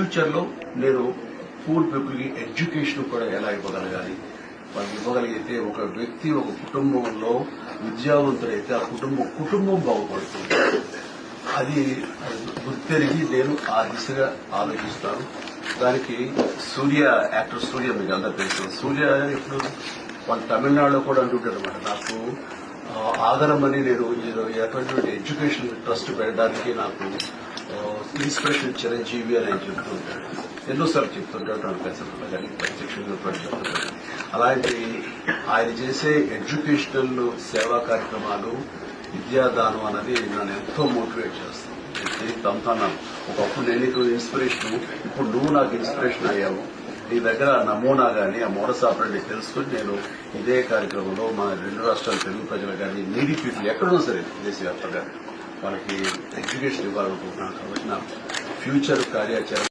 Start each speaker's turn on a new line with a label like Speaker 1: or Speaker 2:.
Speaker 1: Future లో నేను poor people కి ఎడ్యుకేషన్ కూడా ఎలా ఇవ్వగలగాలి, వాళ్ళకి ఇవ్వగలిగితే ఒక వ్యక్తి ఒక కుటుంబంలో విద్యావంతుడైతే ఆ కుటుంబం బాగుపడుతుంది. అది గుర్తెరిగి నేను ఆ దిశగా ఆలోచిస్తాను. దానికి యాక్టర్ సూర్య మీకు అందరూ తెలుసు. సూర్య ఇప్పుడు వాళ్ళు తమిళనాడులో కూడా అంటుంటారు అనమాట, నాకు ఆదరమని నేను ఎటువంటి ఎడ్యుకేషన్ ట్రస్ట్ పెట్టడానికి నాకు ఇన్స్పిరేషన్ చిరంజీవి అని ఆయన చెప్తుంటాడు. ఎన్నోసార్లు చెప్తుంటాడు, నాకు ప్రత్యక్షంగా కానీ ప్రత్యక్షంగా కూడా చెప్తుంటాడు. అలాంటి ఆయన చేసే ఎడ్యుకేషనల్ సేవా కార్యక్రమాలు, విద్యాదానం అనేది నన్ను ఎంతో మోటివేట్ చేస్తుంది. నేను ఒకప్పుడు నేను నీకు ఇన్స్పిరేషన్, ఇప్పుడు నువ్వు నాకు ఇన్స్పిరేషన్ అయ్యావు. నీ దగ్గర నమూనా గానీ ఆ మోడస్ ఆపరేండి తెలుసుకుని నేను ఇదే కార్యక్రమంలో మన 2 రాష్ట్రాల తెలుగు ప్రజలు కానీ నీడీ పీపుల్ ఎక్కడున్నా సరే దేశవ్యాప్తంగా వాళ్ళకి ఎడ్యుకేషన్ ఇవ్వాలనుకుంటున్నాను. కాబట్టి నా ఫ్యూచర్ కార్యాచరణ